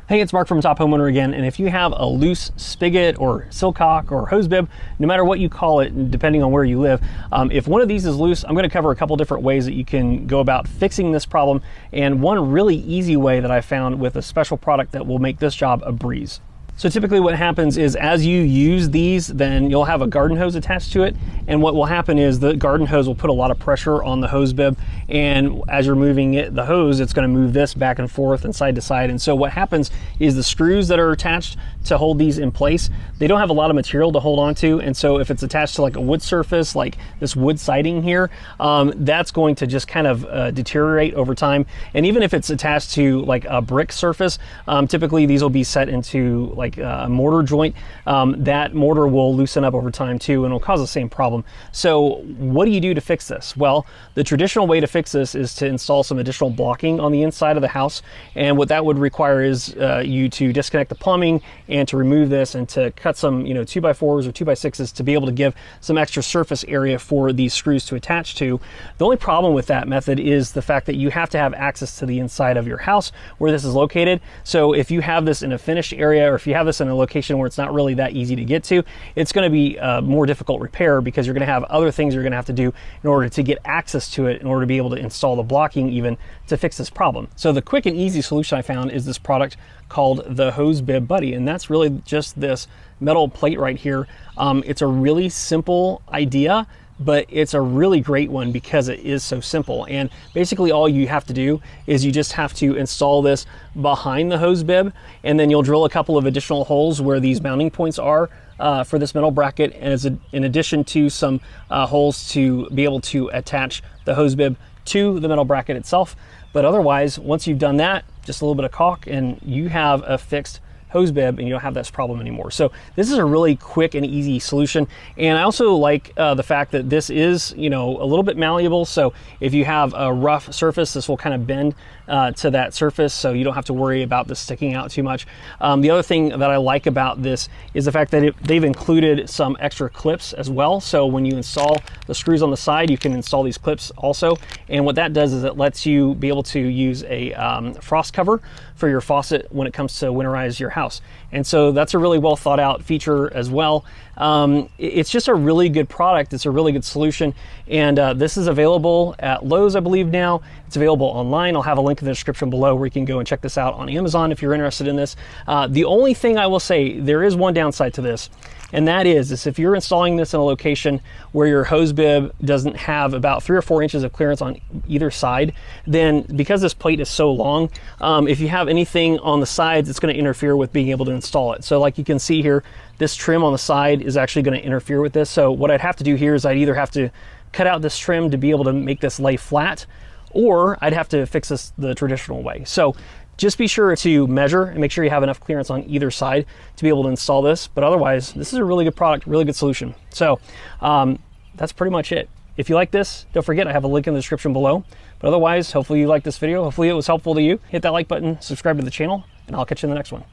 Hey, it's Mark from Top Homeowner again, and if you have a loose spigot or sillcock or hose bib, no matter what you call it, depending on where you live, if one of these is loose, I'm going to cover a couple different ways that you can go about fixing this problem, and one really easy way that I found with a special product that will make this job a breeze. So typically what happens is as you use these, then you'll have a garden hose attached to it. And what will happen is the garden hose will put a lot of pressure on the hose bib. And as you're moving the hose, it's gonna move this back and forth and side to side. And so what happens is the screws that are attached to hold these in place, they don't have a lot of material to hold on to. And so if it's attached to like a wood surface, like this wood siding here, that's going to just kind of deteriorate over time. And even if it's attached to like a brick surface, typically these will be set into like a mortar joint. That mortar will loosen up over time too, and it'll cause the same problem. So what do you do to fix this? Well, the traditional way to fix this is to install some additional blocking on the inside of the house. And what that would require is you to disconnect the plumbing and to remove this and to cut some 2x4s or 2x6s to be able to give some extra surface area for these screws to attach to. The only problem with that method is the fact that you have to have access to the inside of your house where this is located. So if you have this in a finished area, or if you have this in a location where it's not really that easy to get to, it's going to be a more difficult repair because you're going to have other things you're going to have to do in order to get access to it, in order to be able to install the blocking even to fix this problem. So the quick and easy solution I found is this product called the Hose Bib Buddy, and that's really just this metal plate right here. It's a really simple idea, but it's a really great one because it is so simple. And basically all you have to do is you just have to install this behind the hose bib, and then you'll drill a couple of additional holes where these mounting points are for this metal bracket, and in addition to some holes to be able to attach the hose bib to the metal bracket itself. But otherwise, once you've done that, just a little bit of caulk and you have a fixed hose bib and you don't have this problem anymore. So this is a really quick and easy solution. And I also like the fact that this is, a little bit malleable. So if you have a rough surface, this will kind of bend to that surface, so you don't have to worry about this sticking out too much. The other thing that I like about this is the fact that they've included some extra clips as well. So when you install the screws on the side, you can install these clips also. And what that does is it lets you be able to use a frost cover for your faucet when it comes to winterize your house. And so that's a really well thought out feature as well. It's just a really good product. It's a really good solution. And this is available at Lowe's, I believe now. It's available online. I'll have a link in the description below where you can go and check this out on Amazon if you're interested in this. The only thing I will say, there is one downside to this, and that is if you're installing this in a location where your hose bib doesn't have about 3 or 4 inches of clearance on either side, then because this plate is so long, if you have anything on the sides, it's going to interfere with being able to install it. So like you can see here, this trim on the side is actually going to interfere with this. So what I'd have to do here is I'd either have to cut out this trim to be able to make this lay flat, or I'd have to fix this the traditional way. So just be sure to measure and make sure you have enough clearance on either side to be able to install this. But otherwise, this is a really good product, really good solution. So that's pretty much it. If you like this, don't forget I have a link in the description below. But otherwise, hopefully you liked this video. Hopefully it was helpful to you. Hit that like button, subscribe to the channel, and I'll catch you in the next one.